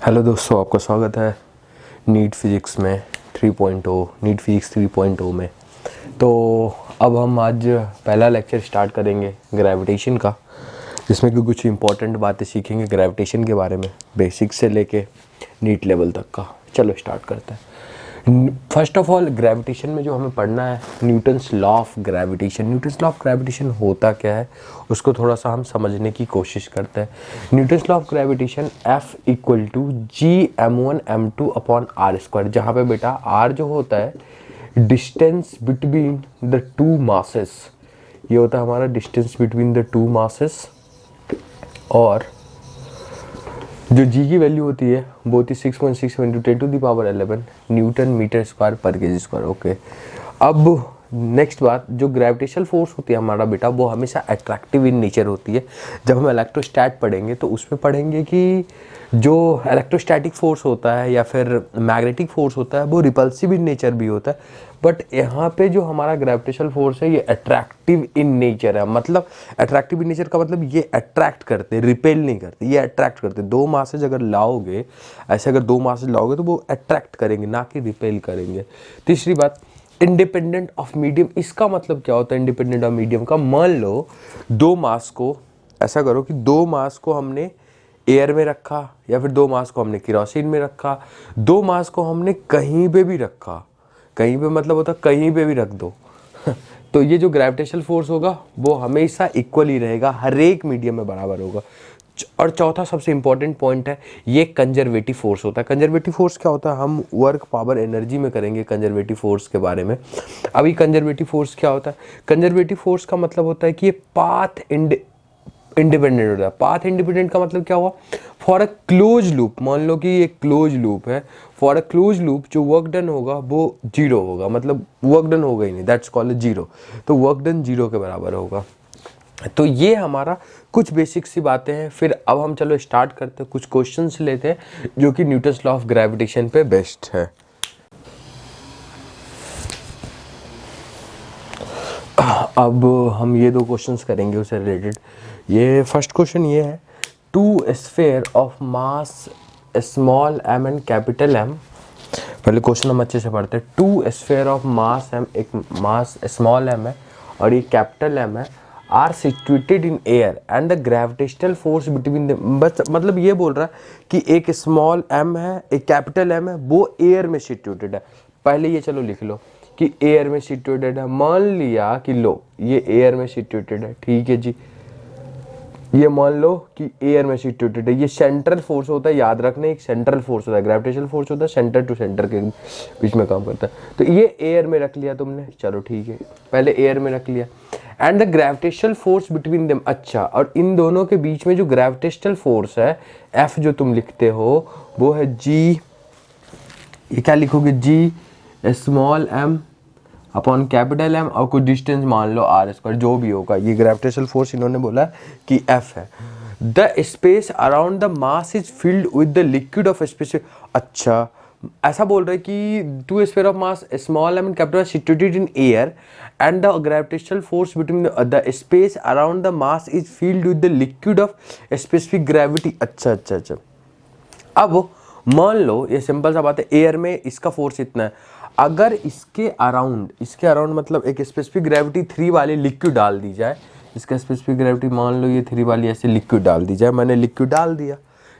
Hello दोस्तों, आपका स्वागत है नीट फिज़िक्स में 3.0 नीट फिज़िक्स 3.0 में। तो अब हम आज पहला लेक्चर स्टार्ट करेंगे ग्रेविटेशन का, जिसमें कि कुछ इंपॉर्टेंट बातें सीखेंगे ग्रेविटेशन के बारे में, बेसिक से लेके नीट लेवल तक का। चलो स्टार्ट करते हैं। फर्स्ट ऑफ ऑल, ग्रेविटेशन में जो हमें पढ़ना है Newton's law of gravitation. Newton's law of gravitation होता क्या है उसको थोड़ा सा हम समझने की कोशिश करते हैं। Newton's law of gravitation F equal to G m1m2 upon R square, जहाँ पे बेटा R जो होता है distance between the two masses, ये होता है हमारा distance between the two masses, और जो जी की वैल्यू होती है वो होती है 6.6 × 10⁻11 न्यूटन मीटर स्क्वायर पर केजी स्क्वायर। ओके, अब नेक्स्ट बात, जो ग्रेविटेशनल फोर्स होती है हमारा बेटा वो हमेशा अट्रैक्टिव इन नेचर होती है। जब हम इलेक्ट्रोस्टैट पढ़ेंगे तो उसमें पढ़ेंगे कि जो इलेक्ट्रोस्टैटिक फोर्स होता है या फिर मैग्नेटिक फोर्स होता है वो रिपल्सिव इन नेचर भी होता है, बट यहाँ पे जो हमारा ग्रेविटेशनल फोर्स है ये अट्रैक्टिव इन नेचर है। मतलब अट्रैक्टिव इन नेचर का मतलब ये अट्रैक्ट करते, रिपेल नहीं करते, ये अट्रैक्ट करते। दो मासेज अगर लाओगे, ऐसे अगर दो मासेज लाओगे तो वो अट्रैक्ट करेंगे, ना कि रिपेल करेंगे। तीसरी बात, इंडिपेंडेंट ऑफ मीडियम। इसका मतलब क्या होता है इंडिपेंडेंट ऑफ मीडियम का? मान लो दो मास को, ऐसा करो कि दो मास को हमने एयर में रखा या फिर दो मास को हमने केरोसिन में रखा, दो मास को हमने कहीं पे भी रखा, कहीं पे मतलब होता कहीं पे भी रख दो तो ये जो ग्रेविटेशनल फोर्स होगा वो हमेशा इक्वल ही रहेगा, हर एक मीडियम में बराबर होगा। और चौथा सबसे इंपॉर्टेंट पॉइंट है, ये कंजर्वेटिव फोर्स होता है। कंजर्वेटिव फोर्स क्या होता है? हम वर्क पावर एनर्जी में करेंगे कंजर्वेटिव फोर्स के बारे में। अभी कंजर्वेटिव फोर्स क्या होता है? कंजर्वेटिव फोर्स का मतलब होता है कि ये पाथ इंडिपेंडेंट होता है। पाथ इंडिपेंडेंट का मतलब क्या हुआ? फॉर अ क्लोज लूप, मान लो कि ये क्लोज लूप है, फॉर अ क्लोज लूप जो वर्क डन होगा वो जीरो होगा, मतलब वर्क डन होगा ही नहीं, दैट्स कॉल्ड जीरो। तो वर्क डन जीरो के बराबर होगा। तो ये हमारा कुछ बेसिक सी बातें हैं। फिर अब हम चलो स्टार्ट करते हैं, कुछ क्वेश्चंस लेते हैं जो कि न्यूटन्स लॉ ऑफ ग्रेविटेशन पे बेस्ड है। अब हम ये दो क्वेश्चंस करेंगे उससे रिलेटेड। ये फर्स्ट क्वेश्चन ये है, two sphere of mass small m and capital M। पहले क्वेश्चन हम अच्छे से पढ़ते हैं। Two sphere of mass m, एक मास स्मॉल m है और ये कैपिटल M है, are situated in air and the gravitational force between them. बस मतलब ये बोल रहा है कि एक स्मॉल m है, एक कैपिटल M है, वो एयर में सिचुएटेड है। पहले ये चलो लिख लो कि एयर में सिचुएटेड है। मान लिया कि लो ये एयर में सिचुएटेड है, ठीक है जी, ये मान लो कि एयर में सिचुएटेड है। ये सेंट्रल फोर्स होता है, याद रखना, एक सेंट्रल फोर्स होता है, ग्रेविटेशनल फोर्स होता है सेंटर टू सेंटर के बीच में काम करता है। तो ये एयर में रख लिया तुमने, चलो ठीक है, पहले एयर में रख लिया। And the gravitational force between them, अच्छा, और इन दोनों के बीच में जो ग्रेविटेशनल फोर्स है F जो तुम लिखते हो वो है G, ये क्या लिखोगे? G small m upon capital M और कुछ डिस्टेंस मान लो r स्क्वायर, जो भी होगा। ये ग्रेविटेशनल फोर्स इन्होंने बोला कि F है। The space around the mass is filled with the liquid of specific, अच्छा ऐसा बोल रहे हैं कि two sphere of mass small m and capital situated in air and the gravitational force between the space around the mass is filled with the liquid of specific gravity. अच्छा अच्छा अच्छा, अब मान लो ये सिंपल सा बात है, एयर में इसका फोर्स इतना है, अगर इसके अराउंड मतलब एक स्पेसिफिक ग्रेविटी 3 वाली लिक्विड डाल दी जाए, इसका स्पेसिफिक ग्रेविटी मान लो ये 3 वाली ऐसे लिक्विड डाल दी जाए, मैंने लिक्विड डाल दिया,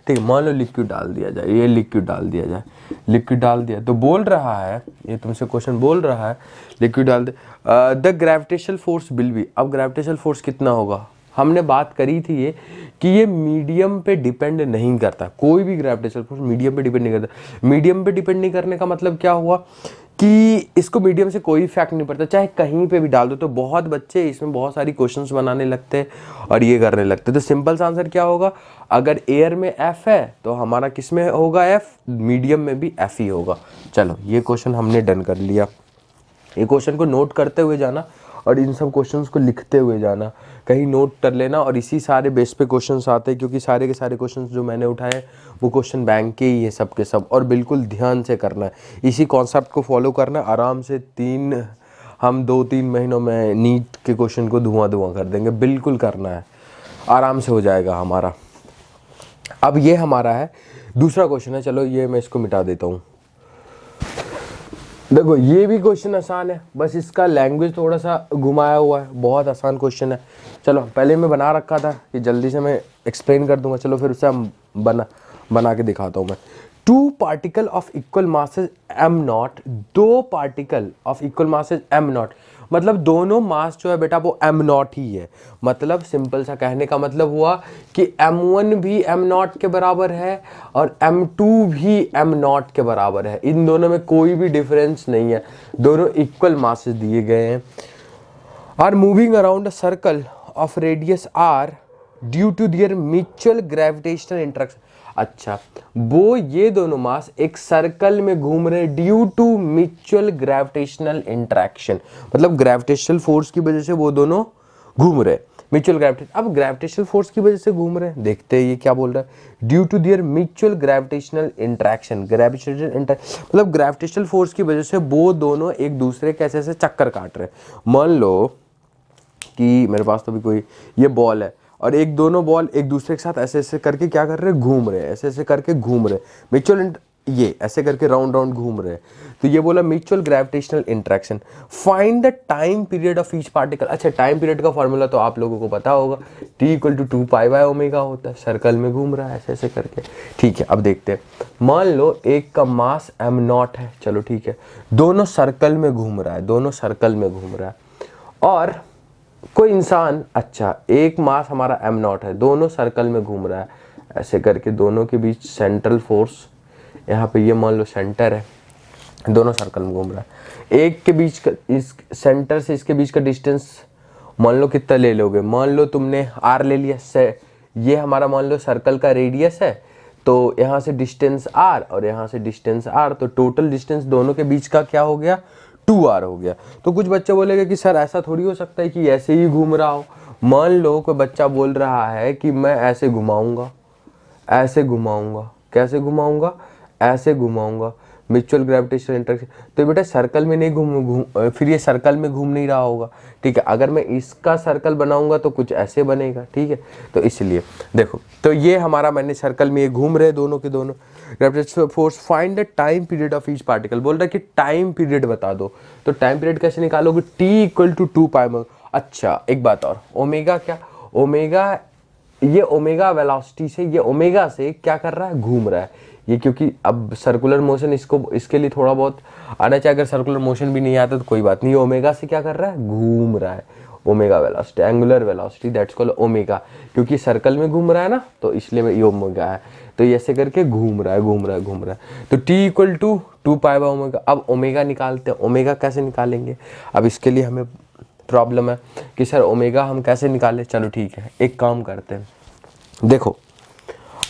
ठीक है, मान लो लिक्विड डाल दिया जाए, ये लिक्विड डाल दिया जाए, लिक्विड डाल दिया तो बोल रहा है, ये तुमसे क्वेश्चन बोल रहा है लिक्विड डाल दे, the gravitational force will be. अब ग्रेविटेशनल फोर्स कितना होगा? हमने बात करी थी ये कि ये मीडियम पे डिपेंड नहीं करता, कोई भी ग्रेविटेशनल फोर्स मीडियम पे डिपेंड नहीं करता। मीडियम पे डिपेंड नहीं करने का मतलब क्या हुआ कि इसको मीडियम से कोई इफेक्ट नहीं पड़ता, चाहे कहीं पे भी डाल दो। तो बहुत बच्चे इसमें बहुत सारी क्वेश्चंस बनाने लगते हैं और ये करने लगते हैं। तो सिंपल सा आंसर क्या होगा? अगर एयर में F है तो हमारा किस में होगा F? मीडियम में भी F ही होगा। चलो ये क्वेश्चन हमने डन कर लिया। ये क्वेश्चन को नोट करते हुए जाना और इन सब क्वेश्चंस को लिखते हुए जाना, कहीं नोट कर लेना, और इसी सारे बेस पे क्वेश्चंस आते हैं, क्योंकि सारे के सारे क्वेश्चंस जो मैंने उठाए वो क्वेश्चन बैंक के ही है सब के सब, और बिल्कुल ध्यान से करना है, इसी कॉन्सेप्ट को फॉलो करना है। आराम से हम 2-3 महीनों में नीट के क्वेश्चन को धुआं कर देंगे, बिल्कुल करना है, आराम से हो जाएगा हमारा। अब ये हमारा है दूसरा क्वेश्चन है, चलो ये मैं इसको मिटा देता हूँ। देखो ये भी क्वेश्चन आसान है, बस इसका लैंग्वेज थोड़ा सा घुमाया हुआ है, बहुत आसान क्वेश्चन है। चलो पहले मैं बना रखा था कि जल्दी से मैं एक्सप्लेन कर दूंगा, चलो फिर उसे हम बना के दिखाता हूँ मैं। Two particle of equal masses M naught, दो particle of equal masses M naught, मतलब दोनों मास जो है बेटा वो एम नॉट ही है। मतलब सिंपल सा कहने का मतलब हुआ कि m1 भी m नॉट के बराबर है और m2 भी m नॉट के बराबर है, इन दोनों में कोई भी डिफरेंस नहीं है, दोनों इक्वल मासेस दिए गए हैं। Are moving around a circle of radius r due to their mutual gravitational interaction. अच्छा, वो ये दोनों मास एक सर्कल में घूम रहे due to mutual gravitational interaction, मतलब ग्रेविटेशनल फोर्स की वजह से वो दोनों घूम रहे, म्यूचुअल ग्रेविटेशन। अब ग्रेविटेशनल फोर्स की वजह से घूम रहे हैं, देखते हैं ये क्या बोल रहा है। Due to their mutual gravitational interaction, मतलब ग्रेविटेशनल फोर्स की वजह से वो दोनों एक दूसरे के ऐसे चक्कर काट रहे हैं। मान लो कि मेरे पास तो भी कोई ये बॉल है और एक दोनों बॉल एक दूसरे के साथ ऐसे ऐसे करके क्या कर रहे हैं, घूम रहे हैं, ऐसे ऐसे करके घूम रहे हैं, म्यूचुअल ये ऐसे करके राउंड राउंड घूम रहे हैं। तो ये बोला mutual gravitational interaction. Find the time period of each particle. अच्छा, टाइम पीरियड का फॉर्मूला तो आप लोगों को पता होगा, T = 2π/ω होता है, सर्कल में घूम रहा है ऐसे ऐसे करके। ठीक है, अब देखते हैं। मान लो एक का मास m नॉट है, चलो ठीक है, दोनों सर्कल में घूम रहा है, दोनों सर्कल में घूम रहा है, और कोई इंसान, अच्छा एक मास हमारा m नॉट है, दोनों सर्कल में घूम रहा है ऐसे करके, दोनों के बीच सेंट्रल फोर्स यहाँ पे ये मान लो सेंटर है, दोनों सर्कल में घूम रहा है। एक के बीच का, इस सेंटर से इसके बीच का डिस्टेंस मान लो कितना ले लोगे, मान लो तुमने r ले लिया से, ये हमारा मान लो सर्कल का रेडियस है, तो यहाँ से डिस्टेंस r और यहाँ से डिस्टेंस r, तो टोटल डिस्टेंस दोनों के बीच का क्या हो गया, 2r हो गया। तो कुछ बच्चे बोलेंगे कि सर ऐसा थोड़ी हो सकता है कि ऐसे ही घूम रहा हो। मान लो कोई बच्चा बोल रहा है कि मैं ऐसे घुमाऊंगा, ऐसे घुमाऊंगा, कैसे घुमाऊंगा, ऐसे घुमाऊंगा, म्यूचुअल ग्रेविटेशनल इंटरेक्शन, तो बेटा सर्कल में नहीं घूम फिर ये सर्कल में घूम नहीं रहा होगा। ठीक है, अगर मैं इसका सर्कल बनाऊंगा तो कुछ ऐसे बनेगा। ठीक है, तो इसलिए देखो, तो ये हमारा मैंने सर्कल में ये घूम रहे दोनों के दोनों gravitational force. Find the time period of each particle, बोल रहा है कि टाइम पीरियड बता दो। तो टाइम पीरियड कैसे निकालोगे, T = 2π। अच्छा एक बात और, ओमेगा क्या, ओमेगा ये ओमेगा वेलोसिटी से, ये ओमेगा से क्या कर रहा है, घूम रहा है ये, क्योंकि अब सर्कुलर मोशन इसको इसके लिए थोड़ा बहुत आना चाहिए, अगर सर्कुलर मोशन भी नहीं आता तो कोई बात नहीं, ये ओमेगा से क्या कर रहा है, घूम रहा है। Omega velocity, angular velocity, that's called omega, क्योंकि सर्कल में घूम रहा है ना, तो इसलिए ये ओमेगा है। तो ये ऐसे करके घूम रहा है, घूम रहा है, घूम रहा है। तो T = 2π/ω। अब ओमेगा निकालते हैं, ओमेगा कैसे निकालेंगे, अब इसके लिए हमें प्रॉब्लम है कि सर ओमेगा हम कैसे निकालें। चलो ठीक है, एक काम करते हैं, देखो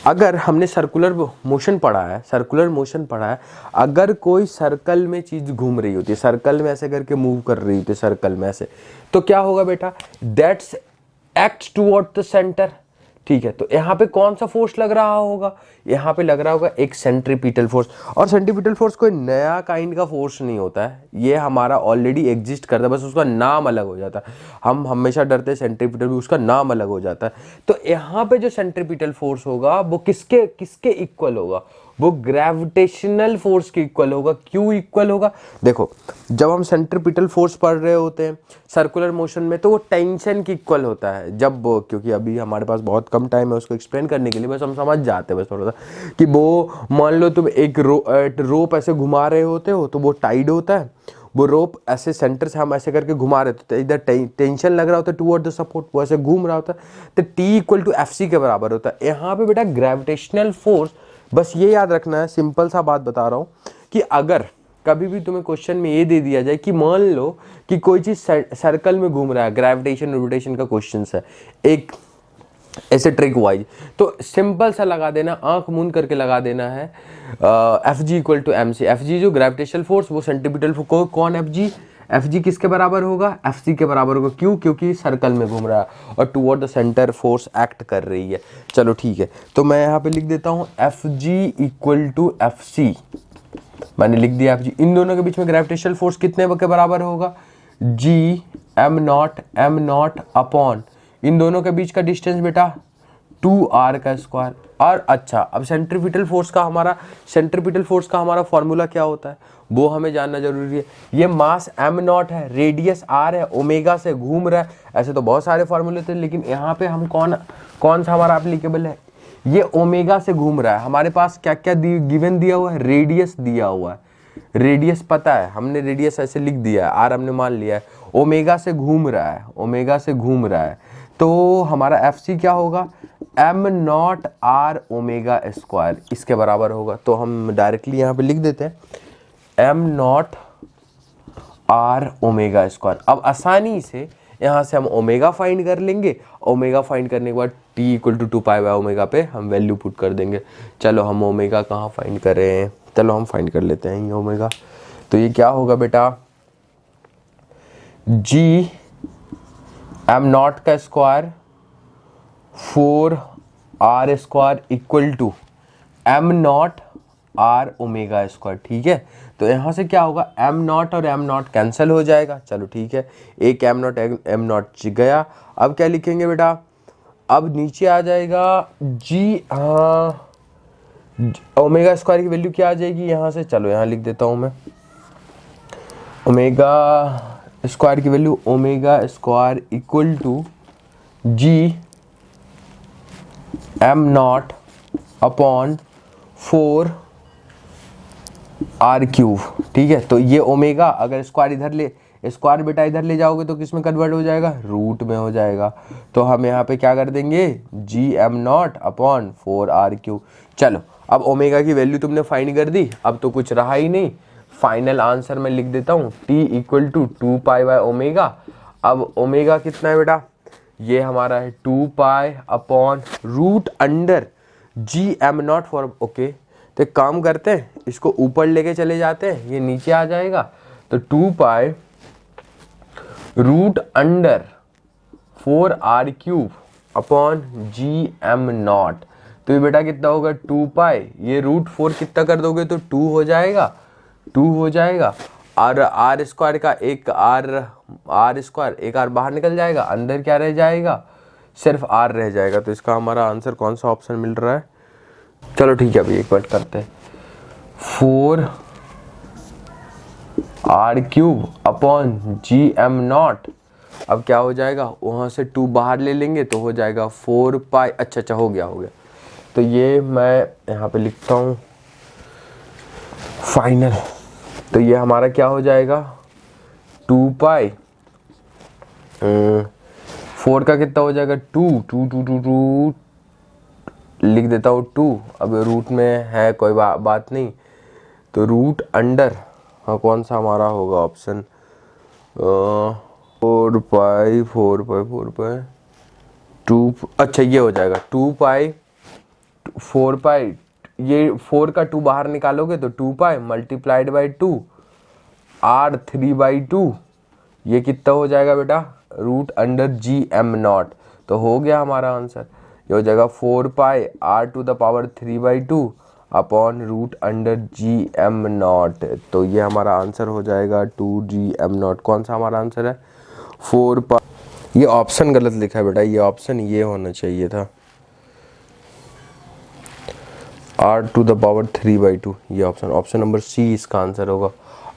अगर हमने सर्कुलर मोशन पढ़ा है, सर्कुलर मोशन पढ़ा है, अगर कोई सर्कल में चीज घूम रही होती है, सर्कल में ऐसे करके मूव कर रही होती है सर्कल में ऐसे, तो क्या होगा बेटा, that's act toward the centre. ठीक है, तो यहाँ पे कौन सा फोर्स लग रहा होगा, यहाँ पे लग रहा होगा एक सेंट्रीपिटल फोर्स। और सेंट्रीपिटल फोर्स कोई नया काइंड का फोर्स नहीं होता है, ये हमारा ऑलरेडी एग्जिस्ट करता है, बस उसका नाम अलग हो जाता है। हम हमेशा डरते हैं सेंट्रीपिटल, उसका नाम अलग हो जाता है। तो यहाँ पे जो सेंट्रीपिटल फोर्स होगा वो किसके किसके इक्वल होगा, वो ग्रेविटेशनल फोर्स के इक्वल होगा। क्यों इक्वल होगा, देखो जब हम सेंट्रीपिटल फोर्स पढ़ रहे होते हैं सर्कुलर मोशन में, तो वो टेंशन की इक्वल होता है। जब क्योंकि अभी हमारे पास बहुत कम टाइम है उसको एक्सप्लेन करने के लिए, बस हम समझ जाते हैं बस थोड़ा सा, कि वो मान लो तुम एक रोप ऐसे घुमा रहे होते हो, तो वो टाइड होता है, वो रोप ऐसे सेंटर से हम ऐसे करके घुमा रहे थे, तो इधर टेंशन लग रहा होता है टुवर्ड द सपोर्ट, वो ऐसे घूम रहा होता है, तो T = FC के बराबर होता है। यहाँ पे बेटा ग्रेविटेशनल फोर्स, बस ये याद रखना है, सिंपल सा बात बता रहा हूँ, कि अगर कभी भी तुम्हें क्वेश्चन में ये दे दिया जाए कि मान लो कि कोई चीज सर्कल में घूम रहा है, ग्रेविटेशन रोटेशन का क्वेश्चन है एक ऐसे ट्रिक वाइज, तो सिंपल सा लगा देना, आंख मूंद करके लगा देना है Fg = mc। Fg जो ग्रेविटेशनल फोर्स, वो सेंट्रीपिटल फोर्स, कौन Fg किसके बराबर होगा, Fc के बराबर होगा। क्यों, क्योंकि सर्कल में घूम रहा है और toward the centre force act कर रही है। चलो ठीक है, तो मैं यहाँ पे लिख देता हूँ Fg = Fc, मैंने लिख दिया Fg। इन दोनों के बीच में ग्रेविटेशनल फोर्स कितने के बराबर होगा, G m0 अपॉन इन दोनों के बीच का डिस्टेंस बेटा 2r² और अच्छा, अब सेंट्रीपिटल फोर्स का हमारा फॉर्मूला क्या होता है वो हमें जानना जरूरी है। ये मास m0 है, रेडियस r है, ओमेगा से घूम रहा है। ऐसे तो बहुत सारे फॉर्मूले थे, लेकिन यहाँ पे हम कौन सा हमारा एप्लीकेबल है, ये ओमेगा से घूम रहा है। हमारे पास क्या क्या गिवन दिया हुआ है, रेडियस दिया हुआ है, रेडियस पता है, हमने रेडियस ऐसे लिख दिया है, आर हमने मान लिया है, ओमेगा से घूम रहा है, तो हमारा एफ सी क्या होगा, m0 r ओमेगा स्क्वायर, इसके बराबर होगा। तो हम डायरेक्टली यहाँ पे लिख देते हैं m0 r ओमेगा स्क्वायर। अब आसानी से यहाँ से हम ओमेगा फाइंड कर लेंगे, ओमेगा फाइंड करने के बाद t equal to 2 pi by omega पे हम वैल्यू पुट कर देंगे। चलो हम ओमेगा कहाँ फाइंड कर रहे हैं, चलो हम फाइंड कर लेते हैं ये ओमेगा। तो ये क्या होगा बेटा, g m0 का square 4r square equal to m0 r omega square. ठीक है, तो यहाँ से क्या होगा, m0 और m0 कैंसिल हो जाएगा। चलो ठीक है, एक m0 गया। अब क्या लिखेंगे बेटा, अब नीचे आ जाएगा g, हाँ ओमेगा स्क्वायर की वैल्यू क्या आ जाएगी यहाँ से, चलो यहाँ लिख देता हूँ मैं, ओमेगा स्क्वायर की value, omega square equal to g m0 upon 4 r cube. ठीक है, तो ये ओमेगा अगर स्क्वायर बेटा इधर ले जाओगे तो किस में कन्वर्ट हो जाएगा, रूट में हो जाएगा। तो हम यहाँ पे क्या कर देंगे, g m0 upon 4 r cube. चलो अब ओमेगा की वैल्यू तुमने फाइंड कर दी, अब तो कुछ रहा ही नहीं, फाइनल आंसर मैं लिख देता हूँ t equal to 2 pi by omega. अब ओमेगा कितना है बेटा, ये हमारा है 2 pi upon root under g m0 four, okay तो एक काम करते हैं, इसको ऊपर लेके चले जाते हैं, ये नीचे आ जाएगा। तो 2 pi root under 4 r cube upon g m0। तो ये बेटा कितना होगा 2 पाई, ये रूट 4 कितना कर दोगे तो 2 हो जाएगा, और आर स्क्वायर का एक आर स्क्वायर, एक आर बाहर निकल जाएगा, अंदर क्या रह जाएगा, सिर्फ आर रह जाएगा। तो इसका हमारा आंसर कौन सा ऑप्शन मिल रहा है, चलो ठीक है अभी एक बार करते हैं, 4 r cube upon g m0। अब क्या हो जाएगा, वहाँ से 2 बाहर ले लेंगे तो हो जाएगा 4 पाई, अच्छा हो गया। तो ये मैं यहाँ पे लिखता हूँ फाइनल। तो ये हमारा क्या हो जाएगा, 2 पाई 4 का कितना हो जाएगा 2 लिख देता हूँ 2, अब रूट में है कोई बात नहीं, तो रूट अंडर, हाँ कौन सा हमारा होगा ऑप्शन, 4 पाई 2, अच्छा ये हो जाएगा 2 पाई 4 पाई, ये 4 का 2 बाहर निकालोगे तो 2 पाई मल्टीप्लाइड बाई 2 r 3/2, ये कितना हो जाएगा बेटा, रूट अंडर g m0। तो हो गया हमारा आंसर, ये हो जाएगा 4 pi r to the power 3/2 upon root under g m0। तो ये हमारा आंसर हो जाएगा 2g m0। कौन सा हमारा आंसर है, 4 पाई, ये ऑप्शन गलत लिखा है बेटा, ये ऑप्शन ये होना चाहिए था, r टू द पावर 3/2, ये ऑप्शन नंबर सी इसका आंसर होगा।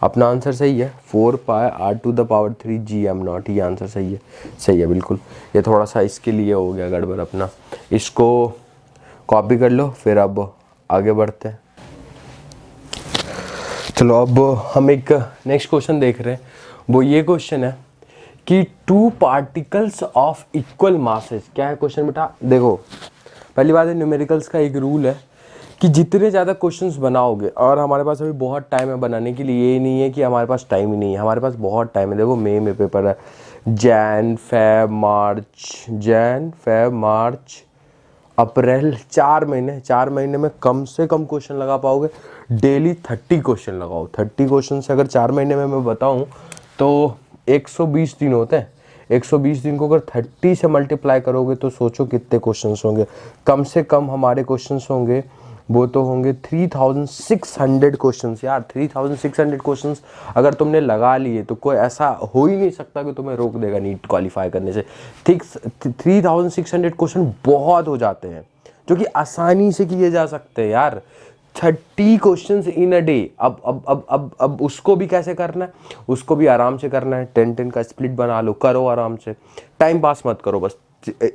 अपना आंसर सही है, 4 pi r to the power 3 g m0, ये आंसर सही है बिल्कुल। ये थोड़ा सा इसके लिए हो गया गड़बड़, अपना इसको कॉपी कर लो, फिर अब आगे बढ़ते हैं। चलो अब हम एक नेक्स्ट क्वेश्चन देख रहे हैं, वो ये क्वेश्चन है कि 2 पार्टिकल्स ऑफ इक्वल मासेस। क्या है क्वेश्चन बेटा, देखो पहली बात है, न्यूमेरिकल्स का एक रूल है कि जितने ज़्यादा क्वेश्चंस बनाओगे, और हमारे पास अभी बहुत टाइम है बनाने के लिए, ये नहीं है कि हमारे पास टाइम ही नहीं है, हमारे पास बहुत टाइम है। देखो मई में पेपर है, जैन फेब मार्च अप्रैल, 4 महीने में कम से कम क्वेश्चन लगा पाओगे। डेली 30 क्वेश्चन लगाओ, 30 क्वेश्चन से अगर 4 महीने में मैं बताऊँ तो 120 दिन होते हैं। 120 दिन को अगर 30 से मल्टीप्लाई करोगे तो सोचो कितने क्वेश्चंस होंगे। कम से कम हमारे क्वेश्चंस होंगे वो तो होंगे 3600 क्वेश्चंस यार। 3600 क्वेश्चंस अगर तुमने लगा लिए तो कोई ऐसा हो ही नहीं सकता कि तुम्हें रोक देगा नीट क्वालिफाई करने से। 3600 क्वेश्चन बहुत हो जाते हैं। जो कि आसानी से किए जा सकते हैं यार। 30 क्वेश्चंस इन अ डे। अब उसको भी कैसे करना है, उसको भी आराम से करना है। 10-10 का स्प्लिट बना लो, करो आराम से, टाइम पास मत करो, बस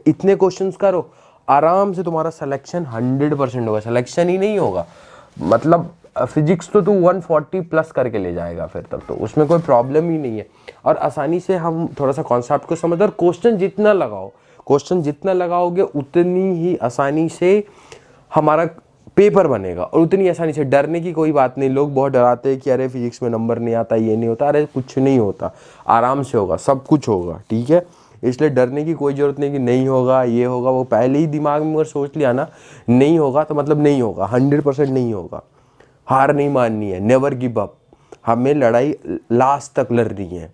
इतने क्वेश्चंस करो आराम से, तुम्हारा सिलेक्शन 100% होगा। सिलेक्शन ही नहीं होगा मतलब फिजिक्स तो तू 140 प्लस करके ले जाएगा फिर, तब तो उसमें कोई प्रॉब्लम ही नहीं है। और आसानी से हम थोड़ा सा कॉन्सेप्ट को समझ, और क्वेश्चन जितना लगाओगे उतनी ही आसानी से हमारा पेपर बनेगा, और उतनी आसानी से। डरने की कोई बात नहीं। लोग बहुत डराते हैं कि अरे फिजिक्स में नंबर नहीं आता, ये नहीं होता। अरे कुछ नहीं होता, आराम से होगा, सब कुछ होगा, ठीक है। इसलिए डरने की कोई ज़रूरत नहीं कि नहीं होगा, ये होगा वो। पहले ही दिमाग में अगर सोच लिया ना नहीं होगा तो मतलब नहीं होगा, 100% नहीं होगा। हार नहीं माननी है, नेवर गिव अप। हमें लड़ाई लास्ट तक लड़नी है।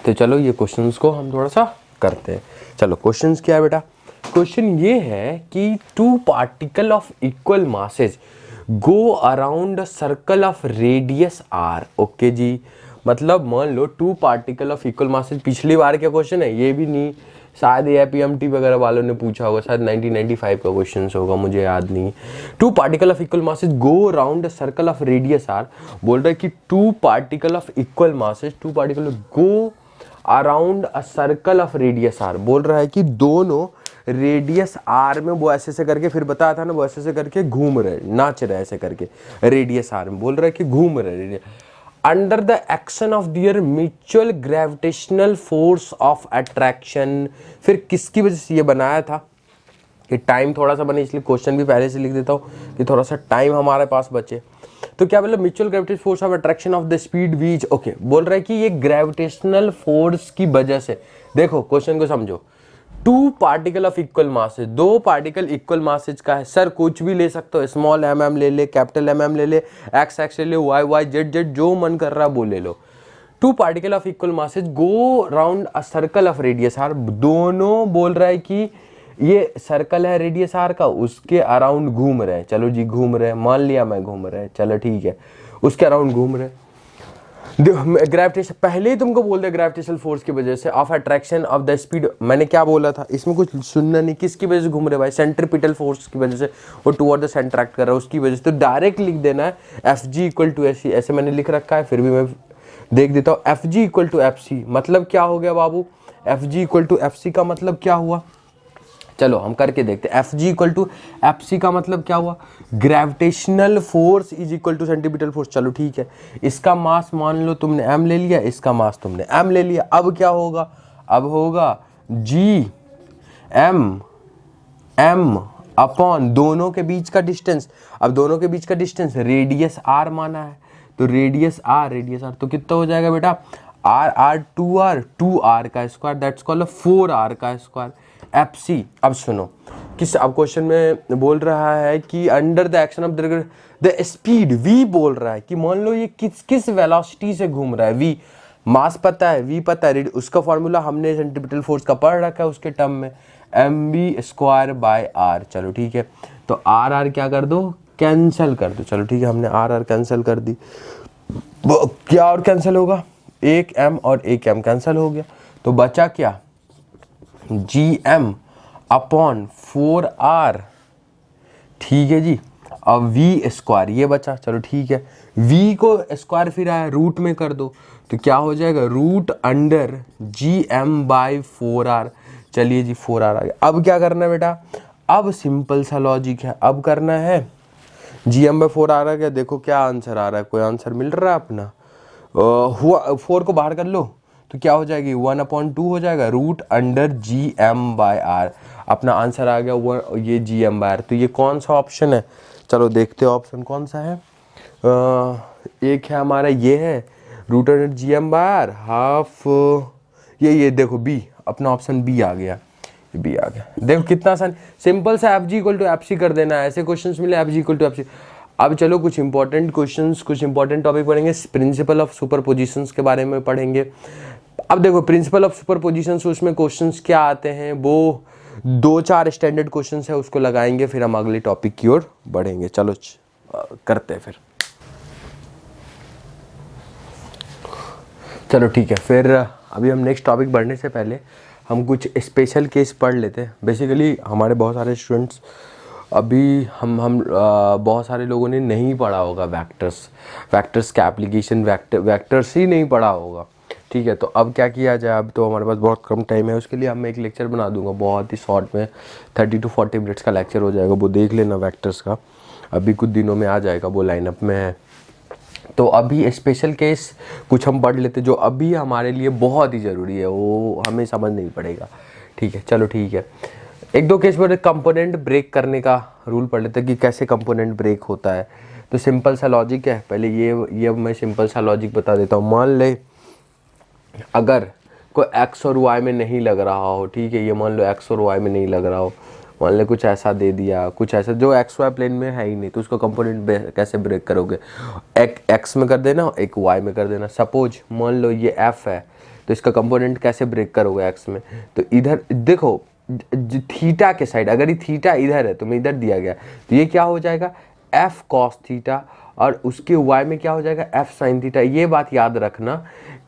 तो चलो ये क्वेश्चंस को हम थोड़ा सा करते हैं। चलो क्वेश्चंस क्या है बेटा? क्वेश्चन ये है कि 2 particle of equal masses go around a circle of radius R. Okay जी, मतलब मान लो 2 पार्टिकल ऑफ इक्वल मासेज। पिछली बार क्या क्वेश्चन है ये भी नहीं, शायद ये पीएमटी वगैरह वालों ने पूछा होगा, शायद 1995 का क्वेश्चन होगा, मुझे याद नहीं। 2 particle of equal masses go around circle of radius R. बोल रहा है कि 2 particle of equal masses, 2 particle go around a circle of radius R. बोल रहा है कि दोनों रेडियस आर में वो ऐसे करके, फिर बताया था ना, वो ऐसे करके घूम रहे, नाच रहे ऐसे करके रेडियस आर में। बोल रहा है कि घूम रहे under the action of their mutual gravitational force of attraction. फिर किसकी वजह से ये बनाया था? कि टाइम थोड़ा सा बने, इसलिए क्वेश्चन भी पहले से लिख देता हूँ कि थोड़ा सा टाइम हमारे पास बचे। तो क्या मतलब mutual gravitational force of attraction of the speed which. Okay, बोल रहा है कि ये ग्रेविटेशनल फोर्स की वजह से, देखो क्वेश्चन को समझो। 2 particle of equal masses, 2 particle equal masses का है। सर कुछ भी ले सकते हो, स्मॉल mm ले ले, कैपिटल mm ले ले, x ले ले, y z जो मन कर रहा है वो ले लो। 2 particle of equal masses go round a circle of radius R. दोनों बोल रहा है कि ये सर्कल है रेडियस आर का, उसके अराउंड घूम रहे हैं। चलो जी घूम रहे हैं, मान लिया मैं घूम रहे हैं, चलो ठीक है, उसके अराउंड घूम रहे हैं। ग्रेविटेशन पहले ही तुमको बोल दिया, ग्रेविटेशनल फोर्स की वजह से, of attraction of the speed. मैंने क्या बोला था, इसमें कुछ सुनना नहीं। किसकी वजह से घूम रहे भाई? सेंट्रीपिटल फोर्स की वजह से, वो टुवर्ड द सेंटर एक्ट कर रहा है, उसकी वजह से। तो डायरेक्ट लिख देना है Fg equal to F C, ऐसे मैंने लिख रखा है, फिर भी मैं देख देता हूँ। Fg equal to F C मतलब क्या हो गया बाबू? Fg equal to F C का मतलब क्या हुआ? चलो हम करके देखते हैं। Fg equal to F C का मतलब क्या हुआ? Gravitational force is equal to centimetre force. चलो ठीक है, इसका मास मान लो तुमने m ले लिया, इसका मास तुमने m ले लिया। अब क्या होगा? अब होगा g m अपॉन दोनों के बीच का डिस्टेंस। अब दोनों के बीच का डिस्टेंस रेडियस r माना है, तो रेडियस r तो कितना हो जाएगा बेटा? r 2r का स्क्वायर, दैट्स कॉल्ड 4r का स्क्वायर। FC। अब सुनो किस, अब क्वेश्चन में बोल रहा है कि under the action of the speed v, बोल रहा है कि मान लो ये किस वेलोसिटी से घूम रहा है। v मास पता है, v पता है, उसका फॉर्मूला हमने सेंट्रीपिटल फोर्स का पढ़ रखा है उसके टर्म में, mv²/r। चलो ठीक है, तो r क्या कर दो? कैंसिल कर दो। चलो ठीक है, हमने r कैंसिल कर दी। क्या और कैंसिल होगा? एक m और एक m कैंसिल हो गया, तो बचा क्या? gm upon 4r। ठीक है जी, अब v² ये बचा। चलो ठीक है, v को स्क्वायर फिर आया रूट में कर दो, तो क्या हो जाएगा? Root under gm/4r। चलिए जी 4r आ गया। अब क्या करना है बेटा? अब सिंपल सा लॉजिक है, अब करना है gm/4 आ गया। देखो क्या आंसर आ रहा है, कोई आंसर मिल रहा है अपना? 4 को बाहर कर लो तो क्या हो जाएगी? 1/2 हो जाएगा, रूट अंडर gm/r। अपना आंसर आ गया ये gm/r। तो ये कौन सा ऑप्शन है? चलो देखते हैं ऑप्शन कौन सा है। एक है हमारा, ये है रूट अंडर gm/r हाफ, ये देखो b, अपना ऑप्शन b आ गया, बी आ गया। देखो कितना आसान, सिंपल सा Fg equal to F C कर देना है। ऐसे क्वेश्चंस मिले Fg equal to F C. अब चलो कुछ इंपॉर्टेंट क्वेश्चंस, कुछ इंपॉर्टेंट टॉपिक पढ़ेंगे। प्रिंसिपल ऑफ सुपरपोजिशंस के बारे में पढ़ेंगे। अब देखो प्रिंसिपल ऑफ सुपरपोजिशंस, उसमें क्वेश्चंस क्या आते हैं, वो 2-4 स्टैंडर्ड क्वेश्चंस है, उसको लगाएंगे, फिर हम अगले टॉपिक की ओर बढ़ेंगे। चलो करते हैं फिर। चलो ठीक है, फिर अभी हम नेक्स्ट टॉपिक बढ़ने से पहले हम कुछ स्पेशल केस पढ़ लेते हैं। बेसिकली हमारे बहुत सारे स्टूडेंट्स अभी हम बहुत सारे लोगों ने नहीं पढ़ा होगा वेक्टर्स का एप्लीकेशन, वेक्टर्स ही नहीं पढ़ा होगा, ठीक है। तो अब क्या किया जाए, अब तो हमारे पास बहुत कम टाइम है, उसके लिए अब मैं एक लेक्चर बना दूंगा बहुत ही शॉर्ट में, 30 to 40 मिनट्स का लेक्चर हो जाएगा, वो देख लेना वेक्टर्स का, अभी कुछ दिनों में आ जाएगा, वो लाइनअप में है। तो अभी स्पेशल केस कुछ हम पढ़ लेते जो अभी हमारे लिए बहुत ही ज़रूरी है, वो हमें समझ नहीं पड़ेगा, ठीक है। चलो ठीक है, एक दो केस पर कंपोनेंट ब्रेक करने का रूल पढ़ लेते हैं कि कैसे कंपोनेंट ब्रेक होता है। तो सिंपल सा लॉजिक है, पहले ये मैं सिंपल सा लॉजिक बता देता हूँ। मान ले अगर कोई एक्स और वाई में नहीं लग रहा हो, ठीक है, ये मान लो एक्स और वाई में नहीं लग रहा हो, मान ले कुछ ऐसा दे दिया, कुछ ऐसा जो एक्स वाई प्लेन में है ही नहीं, तो उसको कंपोनेंट कैसे ब्रेक करोगे? एक एक्स में कर देना, एक वाई में कर देना। सपोज मान लो ये एफ है, तो इसका कंपोनेंट कैसे ब्रेक करोगे एक्स में? तो इधर देखो थीटा के साइड, अगर ये थीटा इधर है तो मैं इधर दिया गया, तो ये क्या हो जाएगा एफ कॉस थीटा, और उसके वाई में क्या हो जाएगा एफ साइन थीटा। ये बात याद रखना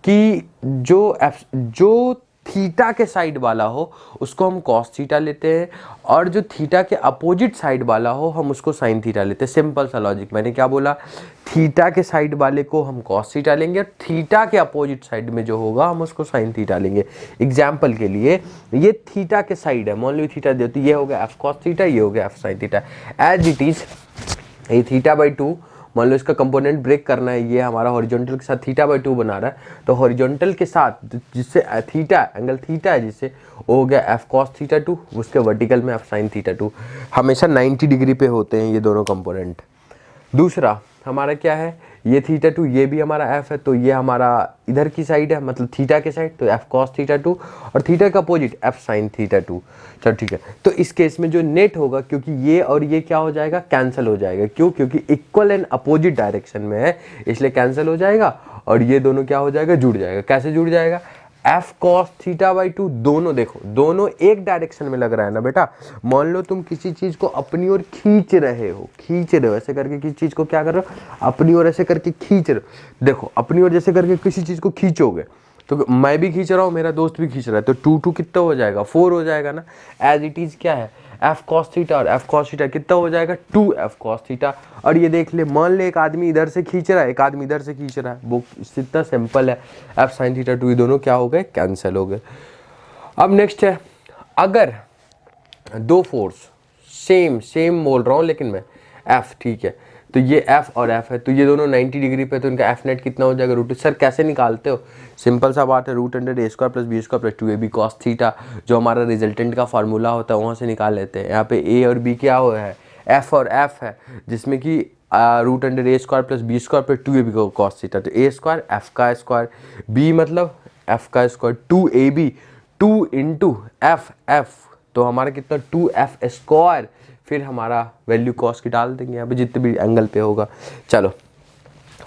कि जो थीटा के साइड वाला हो उसको हम कॉस थीटा लेते हैं, और जो थीटा के अपोजिट साइड वाला हो हम उसको साइन थीटा लेते हैं। सिंपल सा लॉजिक, मैंने क्या बोला, थीटा के साइड वाले को हम कॉस थीटा लेंगे, और थीटा के अपोजिट साइड में जो होगा हम उसको साइन थीटा लेंगे। एग्जाम्पल के लिए ये थीटा के साइड है, मान लो थीटा दे, तो ये हो गया एफ कॉस थीटा, ये हो गया F sine theta. As it is ये थीटा/2, मान लो इसका कंपोनेंट ब्रेक करना है, ये हमारा हॉरिजॉन्टल के साथ थीटा/2 बना रहा है, तो हॉरिजॉन्टल के साथ जिससे थीटा एंगल थीटा है जिससे वो हो गया एफ कॉस थीटा 2, उसके वर्टिकल में एफ साइन थीटा 2। हमेशा 90 डिग्री पे होते हैं ये दोनों कंपोनेंट। दूसरा हमारा क्या है, ये थीटा 2, ये भी हमारा एफ है, तो ये हमारा इधर की साइड है, मतलब थीटा के साइड, तो एफ कॉस थीटा 2, और थीटा का अपोजिट एफ साइन थीटा 2। चलो ठीक है, तो इस केस में जो नेट होगा, क्योंकि ये और ये क्या हो जाएगा कैंसिल हो जाएगा, क्यों? क्योंकि इक्वल एंड अपोजिट डायरेक्शन में है, इसलिए कैंसिल हो जाएगा, और ये दोनों क्या हो जाएगा जुड़ जाएगा। कैसे जुड़ जाएगा? एफ कॉस थीटा/2, दोनों देखो दोनों एक डायरेक्शन में लग रहा है ना बेटा। मान लो तुम किसी चीज को अपनी ओर खींच रहे हो, ऐसे करके किसी चीज को क्या कर रहे हो, अपनी ओर ऐसे करके खींच रहे हो। देखो अपनी ओर जैसे करके किसी चीज को खींचोगे, तो मैं भी खींच रहा हूँ, मेरा दोस्त भी खींच रहा है, तो 2 कितना हो जाएगा 4 हो जाएगा ना। एज इट इज क्या है एफ कॉस थीटा, और एफ कॉस थीटा कितना हो जाएगा 2 एफ कॉस थीटा। और ये देख ले, मान ले एक आदमी इधर से खींच रहा है, एक आदमी इधर से खींच रहा है, वो इतना सिंपल है, एफ साइन थीटा 2, ये दोनों क्या हो गए कैंसिल हो गए। अब नेक्स्ट है, अगर दो फोर्स सेम बोल रहा हूँ लेकिन मैं एफ, ठीक है, तो ये एफ और एफ है, तो ये दोनों 90 डिग्री पे, तो इनका एफ नेट कितना हो जाएगा √2। सर कैसे निकालते हो? सिंपल सा बात है, √a² + b² + 2ab cos theta, जो हमारा रिजल्टेंट का फार्मूला होता है वहाँ से निकाल लेते हैं। यहाँ पे ए और बी क्या हुआ है, एफ और एफ है, जिसमें कि √a² + b² + 2ab cos theta, तो a² एफ का स्क्वायर, b मतलब एफ का स्क्वायर, 2ab 2 × एफ, तो हमारा कितना 2f², फिर हमारा वैल्यू कॉस की डाल देंगे यहाँ पे जितने भी एंगल पे होगा। चलो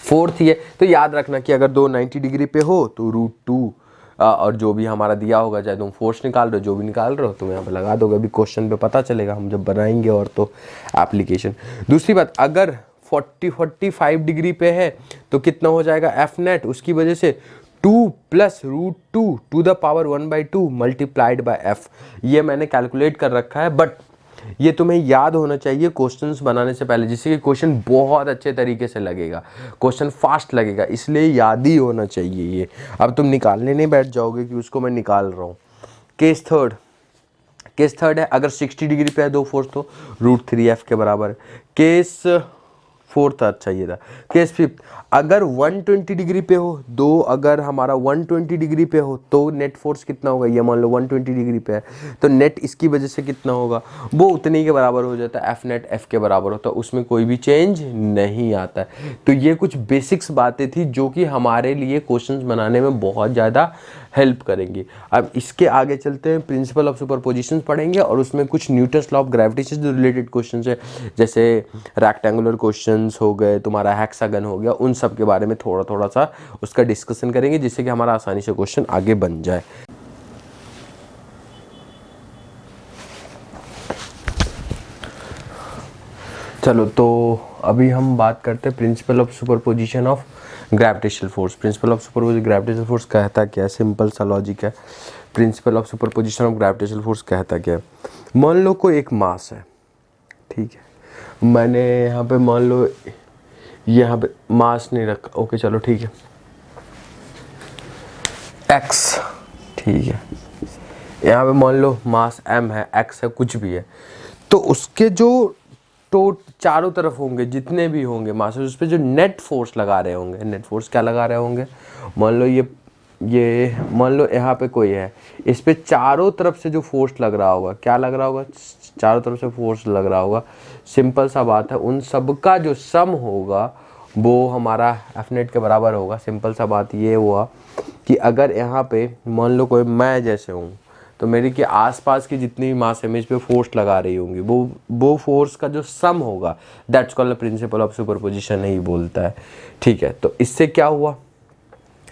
फोर्थ ही है, तो याद रखना कि अगर दो 90 डिग्री पे हो तो √2, और जो भी हमारा दिया होगा, चाहे तुम फोर्स निकाल रहे हो जो भी निकाल रहे हो, तुम यहाँ पे लगा दोगे, अभी क्वेश्चन पे पता चलेगा हम जब बनाएंगे और तो एप्लीकेशन। दूसरी बात, अगर 45 डिग्री पे है तो कितना हो जाएगा एफ नेट, उसकी वजह से 2 + √2 to the power 1/2 multiplied by F. ये मैंने कैलकुलेट कर रखा है, बट ये तुम्हें याद होना चाहिए क्वेश्चंस बनाने से पहले, जिससे कि क्वेश्चन बहुत अच्छे तरीके से लगेगा, क्वेश्चन फास्ट लगेगा, इसलिए याद ही होना चाहिए ये। अब तुम निकालने नहीं बैठ जाओगे कि उसको मैं निकाल रहा हूँ। केस थर्ड है, अगर 60 डिग्री पे है दो फोर्स तो √3f के बराबर है। केस फोर्थ, अच्छा ये था। केस फिफ्थ, अगर 120 डिग्री पे हो दो, अगर हमारा 120 डिग्री पे हो तो नेट फोर्स कितना होगा, ये मान लो 120 डिग्री पे है, तो नेट इसकी वजह से कितना होगा, वो उतने के बराबर हो जाता है, एफ नेट एफ के बराबर होता है, उसमें कोई भी चेंज नहीं आता है। तो ये कुछ बेसिक्स बातें थी जो कि हमारे लिए क्वेश्चंस बनाने में बहुत ज़्यादा हेल्प करेंगी। अब इसके आगे चलते हैं, प्रिंसिपल ऑफ सुपरपोजिशन पढ़ेंगे, और उसमें कुछ न्यूटन्स लॉ ऑफ ग्रेविटी से रिलेटेड क्वेश्चन है, जैसे रेक्टेंगुलर क्वेश्चंस हो गए, तुम्हारा हेक्सागन हो गया, उन सब के बारे में थोड़ा सा उसका डिस्कशन करेंगे, जिससे कि हमारा आसानी से क्वेश्चन आगे बन जाए। चलो, तो अभी हम बात करते हैं principal of superposition of gravitational force. Principal of superposition gravitational force कहता क्या है, सिंपल सा लॉजिक है principal of superposition of gravitational force कहता क्या है। मान लो कोई एक मास है, ठीक है, मैंने यहाँ पे मान लो यहाँ पे मास नहीं रखा, ओके चलो ठीक है, x, ठीक है, यहाँ पे मान लो मास m है, x है, कुछ भी है, तो उसके जो चारों तरफ होंगे जितने भी होंगे मास, उस पर जो नेट फोर्स लगा रहे होंगे, नेट फोर्स क्या लगा रहे होंगे, मान लो ये मान लो यहाँ पे कोई है, इस पे चारों तरफ से जो फोर्स लग रहा होगा, क्या लग रहा होगा, चारों तरफ से फोर्स लग रहा होगा। सिंपल सा बात है, उन सब का जो सम होगा वो हमारा एफ नेट के बराबर होगा। सिंपल सा बात ये हुआ कि अगर यहाँ पे मान लो कोई मैं जैसे हूँ, तो मेरी के आसपास की जितनी भी मास है, मैं इस पे फोर्स लगा रही होंगी, वो फोर्स का जो सम होगा, that's called the principle of superposition ही बोलता है, ठीक है। तो इससे क्या हुआ,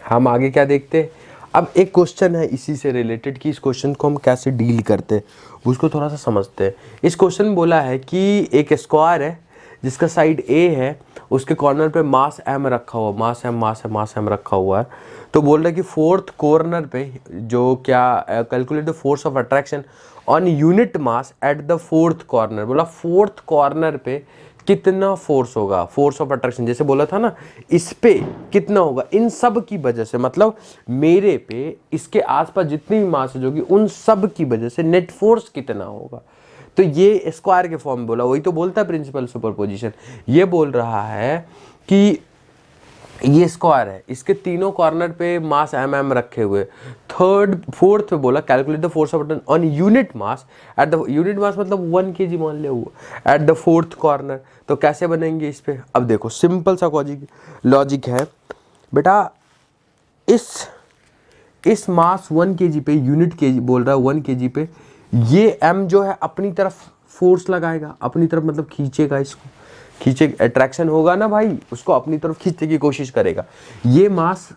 हम आगे क्या देखते हैं। अब एक क्वेश्चन है इसी से रिलेटेड कि इस क्वेश्चन को हम कैसे डील करते हैं, उसको थोड़ा सा समझते हैं। इस क्वेश्चन में बोला है कि एक स्क्वायर है जिसका साइड ए है, उसके कॉर्नर पे मास m रखा हुआ, मास m रखा हुआ है। तो बोल रहा है कि फोर्थ कॉर्नर पे जो क्या calculate the force of attraction on unit mass at the fourth corner. बोला फोर्थ कॉर्नर पे कितना फोर्स होगा, फोर्स ऑफ अट्रैक्शन, जैसे बोला था ना, इस पे कितना होगा, इन सब की वजह से, मतलब मेरे पे इसके आसपास जितनी भी मास होगी उन सब की वजह से नेट फोर्स कितना होगा। तो ये स्क्वायर के फॉर्म में बोला, वही तो बोलता है प्रिंसिपल सुपरपोजिशन। ये बोल रहा है कि ये स्क्वायर है, इसके तीनों कॉर्नर पे मास m रखे हुए, फोर्थ पे बोला calculate the force of attraction on unit mass at the, unit mass मतलब 1 kg मान ले हुआ, एट द फोर्थ कॉर्नर। तो कैसे बनेंगे इस पे, अब देखो सिंपल सा लॉजिक है बेटा, इस मास 1 kg पे, यूनिट kg बोल रहा है 1 kg पे, ये m जो है अपनी तरफ फोर्स लगाएगा, अपनी तरफ मतलब खींचेगा, इसको खींचे, अट्रैक्शन होगा ना भाई, उसको अपनी तरफ खींचने की कोशिश करेगा। ये मास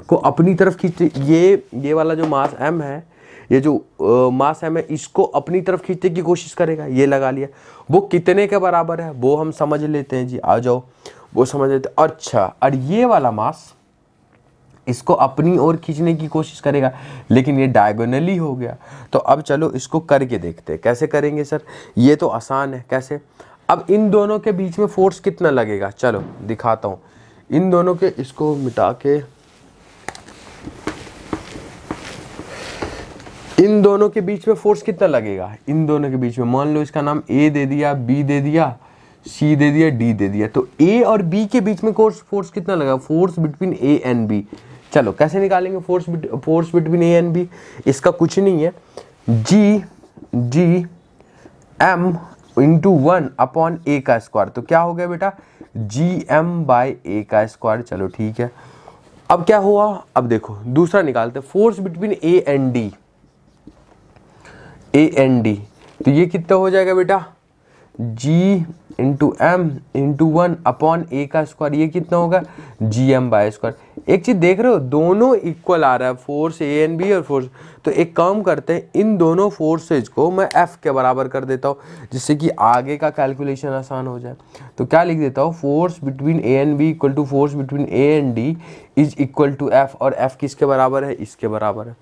को अपनी तरफ खींचते, ये वाला जो मास m है, ये जो मास m है, इसको अपनी तरफ खींचने की कोशिश करेगा। ये लगा लिया, वो कितने के बराबर है वो हम समझ लेते हैं जी, आ जाओ वो समझ लेते हैं। अच्छा, और ये वाला मास इसको अपनी ओर खींचने की कोशिश करेगा, लेकिन ये डायगोनली हो गया। तो अब चलो इसको करके देखते हैं, कैसे करेंगे सर, ये तो आसान है, कैसे। अब इन दोनों के बीच में फोर्स कितना लगेगा, चलो दिखाता हूँ। इन दोनों के, इसको मिटा के, इन दोनों के बीच में फोर्स कितना लगेगा, इन दोनों के बीच में मान लो इसका नाम A दे दिया, B दे दिया, C दे दिया, D दे दिया। तो A और B के बीच में फोर्स कितना लगा, force between A and B। चलो कैसे निकालेंगे force between A and B, इसका कुछ नहीं है, G M into 1 upon A का स्क्वायर। तो क्या हो गया बेटा, GM बाई A का स्क्वायर। चलो ठीक है, अब क्या हुआ, अब देखो दूसरा निकालते, force between A and D, तो ये कितना हो जाएगा बेटा, G into M into 1 upon A का स्क्वायर, ये कितना होगा, GM बाय स्क्वायर। एक चीज देख रहे हो, दोनों इक्वल आ रहा है, फोर्स A एंड B और फोर्स। तो एक काम करते हैं, इन दोनों फोर्सेज को मैं F के बराबर कर देता हूँ, जिससे कि आगे का कैलकुलेशन आसान हो जाए। तो क्या लिख देता हूँ, force between A and B equal to force between A and D is equal to F, और F किसके बराबर है, इसके बराबर है।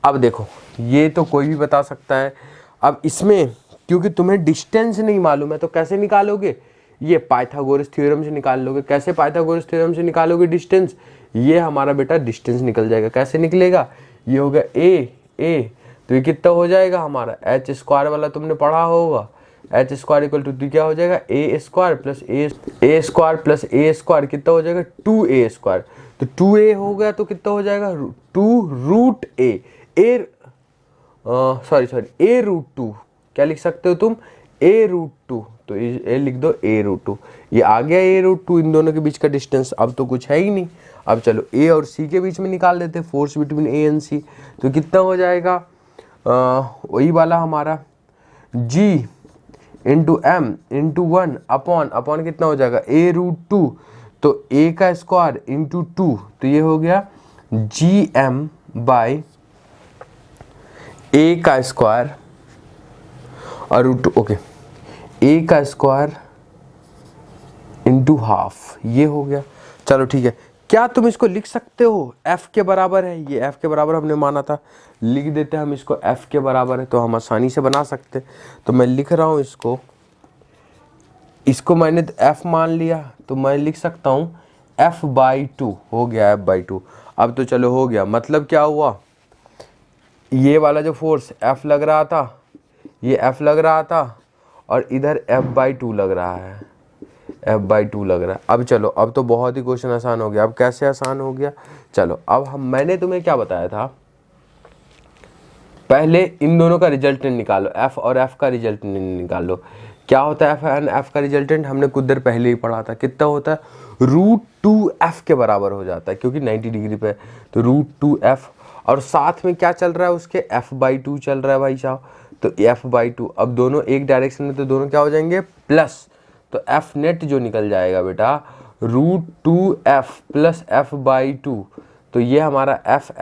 अब देखो ये तो कोई भी बता सकता है। अब इसमें क्योंकि तुम्हें डिस्टेंस नहीं मालूम है, तो कैसे निकालोगे, ये पाइथागोरस थ्योरम से निकाल लोगे। कैसे पाइथागोरस थ्योरम से निकालोगे डिस्टेंस, ये हमारा बेटा डिस्टेंस निकल जाएगा। कैसे निकलेगा, ये होगा a, तो ये कितना हो जाएगा हमारा, h स्क्वायर वाला तुमने पढ़ा होगा, h स्क्वायर इक्वल टू क्या हो जाएगा, a square plus a square plus a square कितना हो जाएगा, 2a स्क्वायर। तो 2a हो गया तो कितना हो जाएगा, 2 रूट a, a रूट 2, क्या लिख सकते हो तुम, a रूट 2, तो ये लिख दो a रूट 2। ये आ गया a रूट 2, इन दोनों के बीच का डिस्टेंस। अब तो कुछ है ही नहीं, अब चलो a और c के बीच में निकाल देते हैं, force between a and c। तो कितना हो जाएगा, वही वाला हमारा g into m into 1 upon कितना हो जाएगा, a रूट 2, तो a का स्क्वायर इंटू 2, तो ये हो गया gm बाई a का स्क्वायर और रूट 2, ओके, a का स्क्वायर इंटू हाफ, ये हो गया। चलो ठीक है, क्या तुम इसको लिख सकते हो F के बराबर है, ये F के बराबर हमने माना था, लिख देते हैं हम इसको F के बराबर है, तो हम आसानी से बना सकते हैं। तो मैं लिख रहा हूँ इसको मैंने F मान लिया, तो मैं लिख सकता हूँ F/2 हो गया, F/2। अब तो चलो हो गया, मतलब क्या हुआ, ये वाला जो फोर्स F लग रहा था, ये F लग रहा था, और इधर F/2 लग रहा है, F/2 लग रहा है। अब चलो, अब तो बहुत ही क्वेश्चन आसान हो गया। अब कैसे आसान हो गया, चलो अब मैंने तुम्हें क्या बताया था, पहले इन दोनों का रिजल्टेंट निकालो, F और F का रिजल्टेंट निकालो। क्या होता है F एंड F का रिजल्टेंट, हमने कुछ देर पहले ही पढ़ा था, कितना होता है, √2F के बराबर हो जाता है, क्योंकि 90 डिग्री पे, तो √2F, और साथ में क्या चल रहा है उसके, F/2 चल रहा है भाई साहब, तो F/2। अब दोनों एक डायरेक्शन में, तो दोनों क्या हो जाएंगे, प्लस, तो F नेट जो निकल जाएगा बेटा, √2F प्लस F/2, तो ये हमारा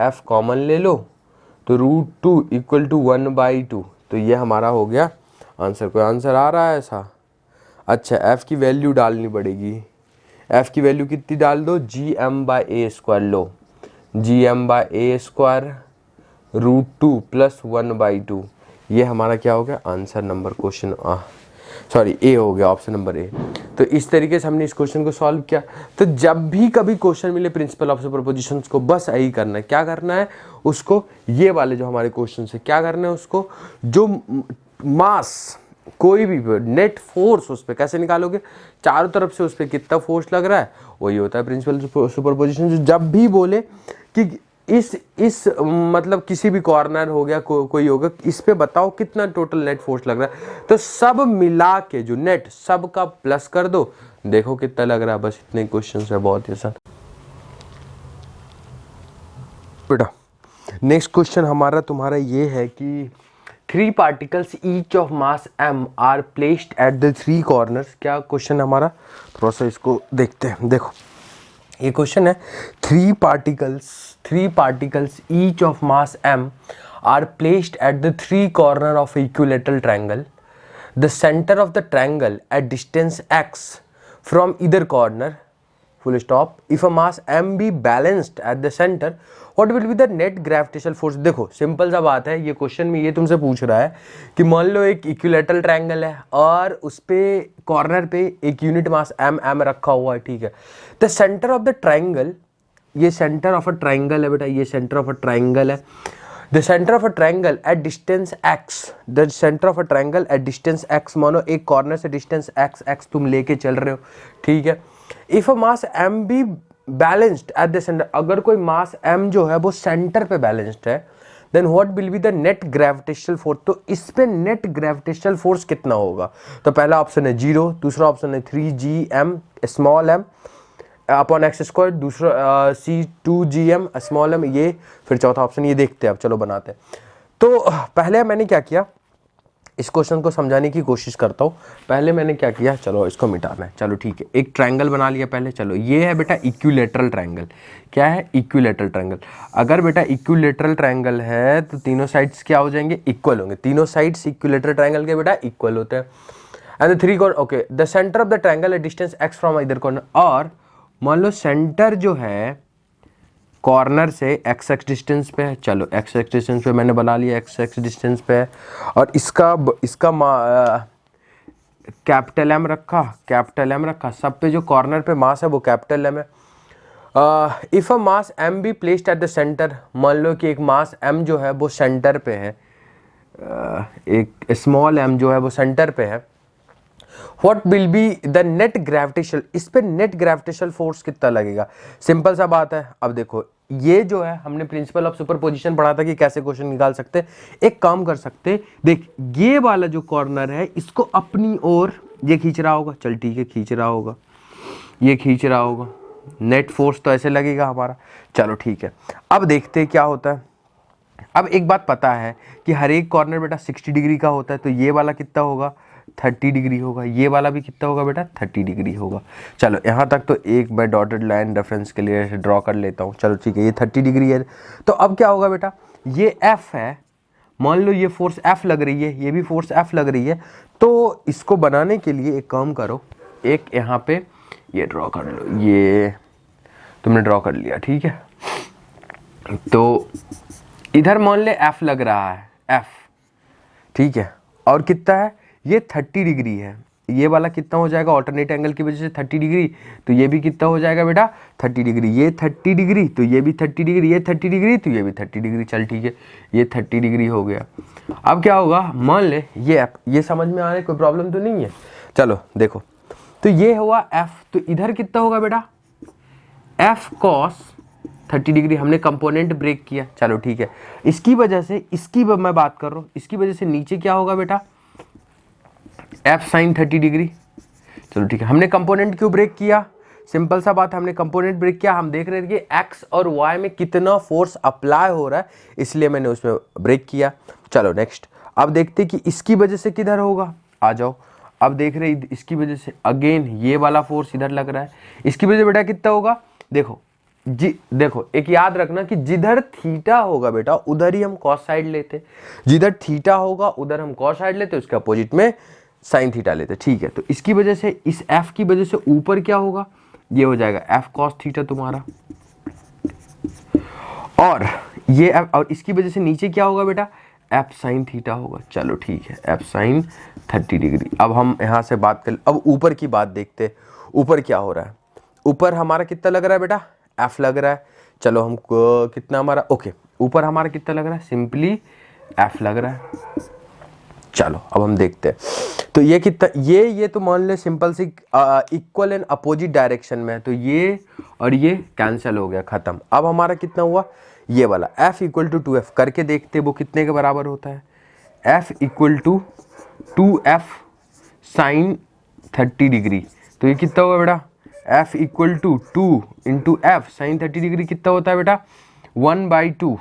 F कॉमन ले लो, तो √2 इक्वल टू 1/2, तो ये हमारा हो गया आंसर। कोई आंसर आ रहा है ऐसा? अच्छा, F की वैल्यू डालनी पड़ेगी, F की वैल्यू कितनी डाल दो, gm/a² लो, gm/a² √2 प्लस 1/2, ये हमारा क्या हो गया आंसर नंबर, क्वेश्चन सॉरी ए हो गया, ऑप्शन नंबर ए। तो इस तरीके से हमने इस क्वेश्चन को सॉल्व किया। तो जब भी कभी क्वेश्चन मिले प्रिंसिपल ऑफ सुपरपोजिशंस को, बस यही करना है, क्या करना है उसको, ये वाले जो हमारे क्वेश्चन है, क्या करना है उसको, जो मास कोई भी नेट फोर्स उस पर कैसे निकालोगे, चारों तरफ से उस पर कितना फोर्स लग रहा है, वही होता है प्रिंसिपल सुपरपोजिशन। जो जब भी बोले कि इस मतलब किसी भी कॉर्नर हो गया, कोई होगा, इस पे बताओ कितना टोटल नेट फोर्स लग रहा है, तो सब मिला के जो नेट सब का प्लस कर दो, देखो कितना लग रहा है। बस इतने क्वेश्चन है, बहुत ही आसान। बेटा नेक्स्ट क्वेश्चन हमारा तुम्हारा ये है कि 3 particles each of mass m are placed at the 3 corners. क्या क्वेश्चन हमारा, थोड़ा सा इसको देखते हैं। देखो ये क्वेश्चन है, 3 particles each of mass m are placed at the 3 corner of equilateral triangle. The center of the triangle at distance x from either corner, full stop. If a mass m be balanced at the center, what will be the net gravitational force? देखो simple सा बात है, ये question में ये तुमसे पूछ रहा है कि मान लो एक इक्विलेटरल ट्रायंगल है और उस पे कॉर्नर पे एक यूनिट मास m रखा हुआ है, ठीक है। The centre of the triangle, ये सेंटर ऑफ अ ट्रायंगल है बेटा, ये सेंटर ऑफ अ ट्रायंगल है। The centre of a triangle at distance x, the centre of a triangle at distance x, मानो एक कॉर्नर से डिस्टेंस x तुम लेके चल रहे हो, ठीक है। If a mass m be balanced at the centre, अगर कोई मास m जो है वो सेंटर पे बैलेंस्ड है, then what will be the net gravitational force, तो इस पे नेट ग्रेविटेशनल फोर्स कितना होगा। तो पहला ऑप्शन है 0, दूसरा ऑप्शन है 3gm small m upon x², दूसरा c2gm स्मॉल m, ये फिर चौथा ऑप्शन, ये देखते हैं अब, चलो बनाते हैं। तो पहले मैंने क्या किया, इस क्वेश्चन को समझाने की कोशिश करता हूँ। पहले मैंने क्या किया, चलो इसको मिटाना है, चलो ठीक है, एक ट्रायंगल बना लिया पहले। चलो ये है बेटा इक्विलेटरल ट्रायंगल। क्या है, इक्विलेटरल ट्रायंगल। अगर बेटा इक्विलेटरल ट्रायंगल है तो तीनों साइड्स क्या हो जाएंगे, इक्वल होंगे। तीनों साइड्स इक्विलेटरल ट्रायंगल के बेटा इक्वल होते हैं। And the 3 corner, okay, the centre of the triangle at distance x from either corner, और मान लो सेंटर जो है कॉर्नर से x डिस्टेंस पे है, चलो x डिस्टेंस पे मैंने बना लिया, x डिस्टेंस पे है, और इसका कैपिटल M रखा, सब पे जो कॉर्नर पे मास है वो कैपिटल M है। If a mass m be placed at the centre, मान लो कि एक मास m जो है वो सेंटर पे है, एक स्मॉल m जो है वो सेंटर पे है, What will be the net gravitational, इस पे नेट ग्रेविटेशनल फोर्स कितना लगेगा। सिंपल सा बात है, अब देखो ये जो है हमने प्रिंसिपल ऑफ सुपरपोजिशन पढ़ा था कि कैसे क्वेश्चन निकाल सकते। एक काम कर सकते, देख ये वाला जो कॉर्नर है इसको अपनी ओर ये खींच रहा होगा, चल ठीक है खींच रहा होगा, ये खींच रहा होगा, नेट फोर्स तो ऐसे लगेगा हमारा, चलो ठीक है। अब देखते क्या होता है। अब एक बात पता है कि हर एक कॉर्नर बेटा 60 डिग्री का होता है, तो ये वाला कितना होगा, 30 डिग्री होगा, ये वाला भी कितना होगा बेटा, 30 डिग्री होगा। चलो यहाँ तक तो एक मैं डॉटेड लाइन रेफरेंस के लिए ड्रॉ कर लेता हूँ, चलो ठीक है, ये 30 डिग्री है। तो अब क्या होगा बेटा, ये F है, मान लो ये फोर्स F लग रही है, ये भी फोर्स F लग रही है, तो इसको बनाने के लिए एक काम करो, एक यहाँ पे ये ड्रॉ कर लो, ये तुमने ड्रॉ कर लिया, ठीक है। तो इधर मान ले F लग रहा है, F, ठीक है, और कितना है, ये 30 डिग्री है। ये वाला कितना हो जाएगा, ऑल्टरनेट एंगल की वजह से 30 डिग्री, तो ये भी कितना हो जाएगा बेटा 30 डिग्री, ये 30 डिग्री तो ये भी 30 डिग्री, ये 30 डिग्री तो ये भी 30 डिग्री। चल ठीक है, ये 30 डिग्री हो गया। अब क्या होगा, मान ले ये समझ में आ रहा है, कोई प्रॉब्लम तो नहीं है। चलो देखो, तो ये हुआ F, तो इधर कितना होगा बेटा F cos 30 डिग्री। हमने कंपोनेंट ब्रेक किया, चलो ठीक है। इसकी वजह से, इसकी मैं बात कर रहा हूँ, इसकी वजह से नीचे क्या होगा बेटा F sin 30 डिग्री। चलो ठीक है, हमने कंपोनेंट क्यों ब्रेक किया, सिंपल सा बात, हमने कंपोनेंट ब्रेक किया, हम देख रहे थे कि x और y में कितना फोर्स अप्लाई हो रहा है, इसलिए मैंने उसमें ब्रेक किया। चलो नेक्स्ट, अब देखते कि इसकी वजह से किधर होगा, आ जाओ। अब देख रहे इसकी वजह से अगेन ये वाला फोर्स इधर लग रहा है, इसकी वजह से बेटा कितना होगा, देखो देखो एक याद रखना कि जिधर थीटा होगा बेटा उधर ही हम कॉस साइड लेते, जिधर थीटा होगा उधर हम कॉस साइड लेते, उसके अपोजिट में साइन थीटा लेते, ठीक है। तो इसकी वजह से, इस F की वजह से ऊपर क्या होगा, ये हो जाएगा F cos थीटा तुम्हारा, और ये और इसकी वजह से नीचे क्या होगा बेटा F sin थीटा होगा। चलो ठीक है, F sin 30 डिग्री। अब हम यहाँ से बात कर, अब ऊपर की बात देखते, ऊपर क्या हो रहा है, ऊपर हमारा कितना लग रहा है बेटा F लग रहा है। चलो हमको कितना हमारा, ओके, ऊपर हमारा कितना लग रहा है, सिंपली F लग रहा है। चलो अब हम देखते हैं, तो ये कितना, ये तो मान ले सिंपल सी इक्वल एंड अपोजिट डायरेक्शन में है, तो ये और ये कैंसिल हो गया, खत्म। अब हमारा कितना हुआ, ये वाला F इक्वल टू 2F करके देखते वो कितने के बराबर होता है, F equal to 2F sine 30 degree. तो ये कितना होगा बेटा F equal to 2 into F sine 30 degree कितना होता है बेटा 1/2,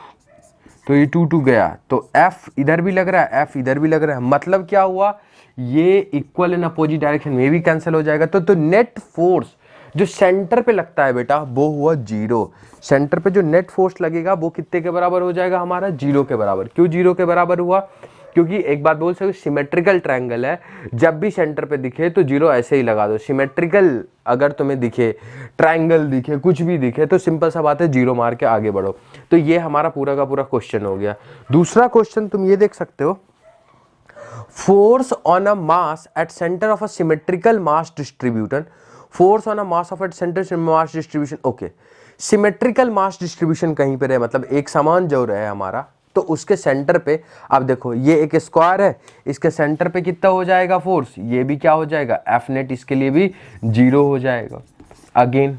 तो ये 2 गया, तो F इधर भी लग रहा है, F इधर भी लग रहा है, मतलब क्या हुआ, ये इक्वल एंड अपोजिट डायरेक्शन में भी कैंसिल हो जाएगा। तो नेट फोर्स जो सेंटर पे लगता है बेटा वो हुआ 0। सेंटर पे जो नेट फोर्स लगेगा वो कितने के बराबर हो जाएगा हमारा, 0 के बराबर। क्यों 0 के बराबर हुआ, क्योंकि एक बात बोल सकते, सिमेट्रिकल ट्रायंगल है, जब भी सेंटर पे दिखे तो 0 ऐसे ही लगा दो। सिमेट्रिकल अगर तुम्हें दिखे, ट्रायंगल दिखे, कुछ भी दिखे, तो सिंपल सा बात है 0 मार के आगे बढ़ो। तो ये हमारा पूरा का पूरा क्वेश्चन हो गया। दूसरा क्वेश्चन तुम ये देख सकते हो, force on a mass at centre of a symmetrical mass distribution, force on a mass of at centre mass distribution. Okay, symmetrical mass distribution कहीं पर है, मतलब एक समान जो रहे हमारा, तो उसके सेंटर पे, अब देखो ये एक स्क्वायर है, इसके सेंटर पे कितना हो जाएगा फोर्स, ये भी क्या हो जाएगा F नेट, इसके लिए भी 0 हो जाएगा। अगेन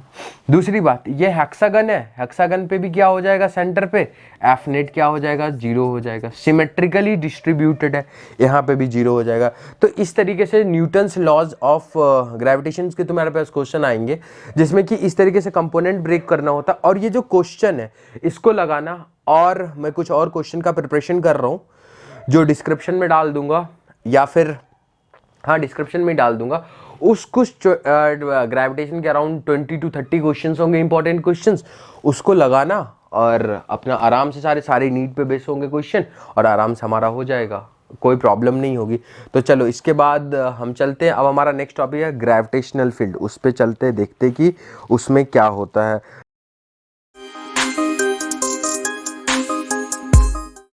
दूसरी बात, ये हेक्सागन है, हेक्सागन पे भी क्या हो जाएगा सेंटर पे, F नेट क्या हो जाएगा 0 हो जाएगा। सिमेट्रिकली डिस्ट्रीब्यूटेड है, यहाँ पे भी 0 हो जाएगा। तो इस तरीके से न्यूटन्स लॉज ऑफ ग्रेविटेशन के तुम्हारे पास क्वेश्चन आएंगे, जिसमें कि इस तरीके से कंपोनेंट ब्रेक करना होता है। और ये जो क्वेश्चन है इसको लगाना, और मैं कुछ और क्वेश्चन का प्रिपरेशन कर रहा हूँ जो डिस्क्रिप्शन में डाल दूंगा, या फिर हाँ डिस्क्रिप्शन में डाल दूंगा। उस कुछ ग्रेविटेशन के अराउंड 20 to 30 क्वेश्चन होंगे, इंपॉर्टेंट क्वेश्चन, उसको लगाना और अपना आराम से सारे नीट पे बेस होंगे क्वेश्चन, और आराम से हमारा हो जाएगा, कोई प्रॉब्लम नहीं होगी। तो चलो इसके बाद हम चलते हैं, अब हमारा नेक्स्ट टॉपिक है ग्रेविटेशनल फील्ड, उस पर चलते हैं, देखते कि उसमें क्या होता है।